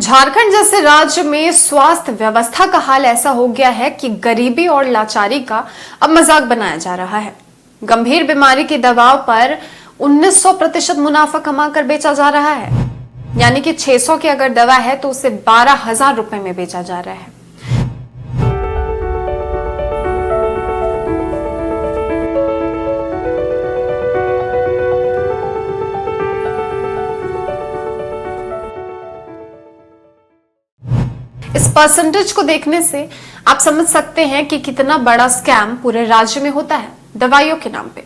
झारखंड जैसे राज्य में स्वास्थ्य व्यवस्था का हाल ऐसा हो गया है कि गरीबी और लाचारी का अब मजाक बनाया जा रहा है। गंभीर बीमारी की दवाओं पर 1900% मुनाफा कमाकर बेचा जा रहा है। यानी कि 600 की अगर दवा है तो उसे 12,000 रुपए में बेचा जा रहा है। इस परसेंटेज को देखने से आप समझ सकते हैं कि कितना बड़ा स्कैम पूरे राज्य में होता है दवाइयों के नाम पे।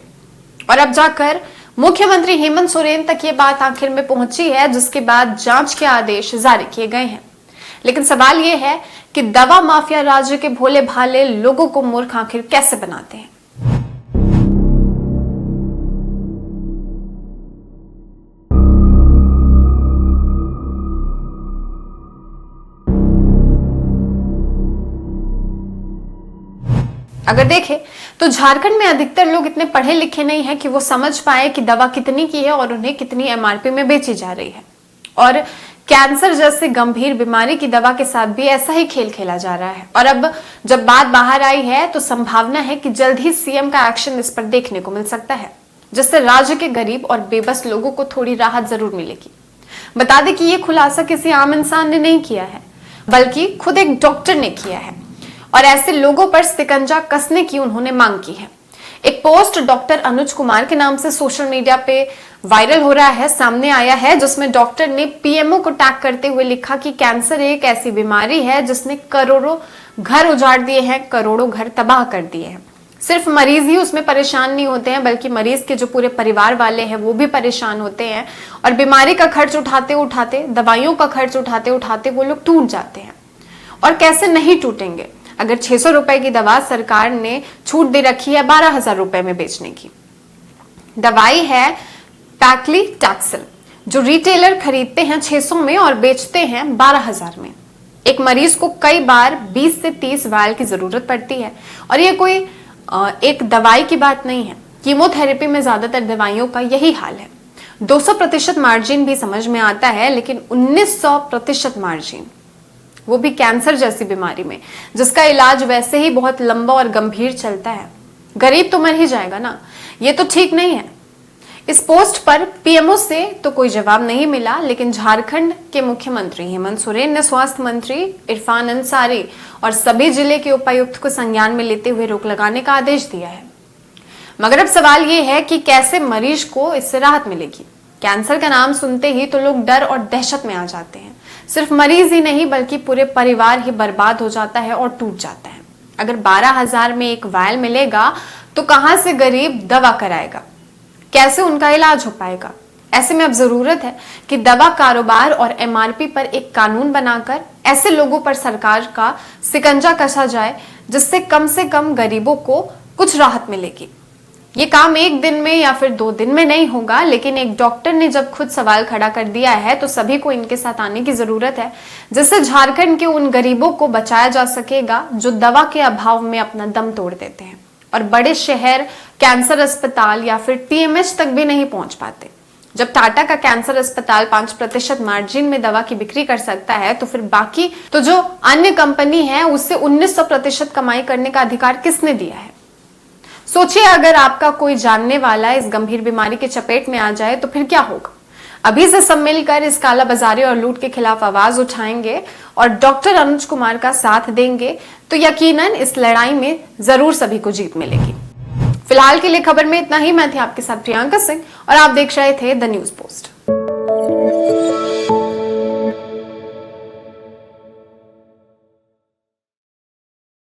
और अब जाकर मुख्यमंत्री हेमंत सोरेन तक ये बात आखिर में पहुंची है, जिसके बाद जांच के आदेश जारी किए गए हैं। लेकिन सवाल ये है कि दवा माफिया राज्य के भोले भाले लोगों को मूर्ख आखिर कैसे बनाते हैं। अगर देखें तो झारखंड में अधिकतर लोग इतने पढ़े लिखे नहीं हैं कि वो समझ पाए कि दवा कितनी की है और उन्हें कितनी एमआरपी में बेची जा रही है। और कैंसर जैसे गंभीर बीमारी की दवा के साथ भी ऐसा ही खेल खेला जा रहा है। और अब जब बात बाहर आई है तो संभावना है कि जल्द ही सीएम का एक्शन इस पर देखने को मिल सकता है, जिससे राज्य के गरीब और बेबस लोगों को थोड़ी राहत जरूर मिलेगी। बता दें कि ये खुलासा किसी आम इंसान ने नहीं किया है, बल्कि खुद एक डॉक्टर ने किया है और ऐसे लोगों पर शिकंजा कसने की उन्होंने मांग की है। एक पोस्ट डॉक्टर अनुज कुमार के नाम से सोशल मीडिया पे वायरल हो रहा है, सामने आया है, जिसमें डॉक्टर ने पीएमओ को टैग करते हुए लिखा कि कैंसर एक ऐसी बीमारी है जिसने करोड़ों घर उजाड़ दिए हैं, करोड़ों घर तबाह कर दिए हैं। सिर्फ मरीज ही उसमें परेशान नहीं होते हैं, बल्कि मरीज के जो पूरे परिवार वाले हैं वो भी परेशान होते हैं। और बीमारी का खर्च उठाते उठाते, दवाइयों का खर्च उठाते उठाते वो लोग टूट जाते हैं। और कैसे नहीं टूटेंगे अगर 600 रुपए की दवा सरकार ने छूट दे रखी है 12,000 रुपए में बेचने की। दवाई है पैक्लीटैक्सेल, जो रिटेलर खरीदते हैं 600 में और बेचते हैं 12,000 में। एक मरीज को कई बार 20 से 30 वायल की जरूरत पड़ती है। और ये कोई एक दवाई की बात नहीं है, कीमोथेरेपी में ज्यादातर दवाइयों का यही हाल है। 200% मार्जिन भी समझ में आता है, लेकिन 1900% मार्जिन, वो भी कैंसर जैसी बीमारी में, जिसका इलाज वैसे ही बहुत लंबा और गंभीर चलता है। गरीब तो मर ही जाएगा ना, ये तो ठीक नहीं है। इस पोस्ट पर पीएमओ से तो कोई जवाब नहीं मिला, लेकिन झारखंड के मुख्यमंत्री हेमंत सोरेन ने स्वास्थ्य मंत्री इरफान अंसारी और सभी जिले के उपायुक्त को संज्ञान में लेते हुए रोक लगाने का आदेश दिया है। मगर अब सवाल ये है कि कैसे मरीज को इससे राहत मिलेगी। कैंसर का नाम सुनते ही तो लोग डर और दहशत में आ जाते हैं। सिर्फ मरीज ही नहीं बल्कि पूरे परिवार ही बर्बाद हो जाता है और टूट जाता है। अगर 12,000 में एक वायल मिलेगा तो कहां से गरीब दवा कराएगा, कैसे उनका इलाज हो पाएगा। ऐसे में अब जरूरत है कि दवा कारोबार और एमआरपी पर एक कानून बनाकर ऐसे लोगों पर सरकार का शिकंजा कसा जाए, जिससे कम से कम गरीबों को कुछ राहत मिलेगी। ये काम एक दिन में या फिर 2 दिन में नहीं होगा, लेकिन एक डॉक्टर ने जब खुद सवाल खड़ा कर दिया है तो सभी को इनके साथ आने की जरूरत है, जिससे झारखंड के उन गरीबों को बचाया जा सकेगा जो दवा के अभाव में अपना दम तोड़ देते हैं और बड़े शहर कैंसर अस्पताल या फिर टीएमएच तक भी नहीं पहुंच पाते। जब टाटा का कैंसर अस्पताल 5% मार्जिन में दवा की बिक्री कर सकता है, तो फिर बाकी तो जो अन्य कंपनी है उससे 1900% कमाई करने का अधिकार किसने दिया है। सोचिए, अगर आपका कोई जानने वाला इस गंभीर बीमारी के चपेट में आ जाए तो फिर क्या होगा। अभी से सब मिलकर इस कालाबाजारी और लूट के खिलाफ आवाज उठाएंगे और डॉक्टर अनुज कुमार का साथ देंगे तो यकीनन इस लड़ाई में जरूर सभी को जीत मिलेगी। फिलहाल के लिए खबर में इतना ही। मैं थी आपके साथ प्रियंका सिंह और आप देख रहे थे द न्यूज पोस्ट।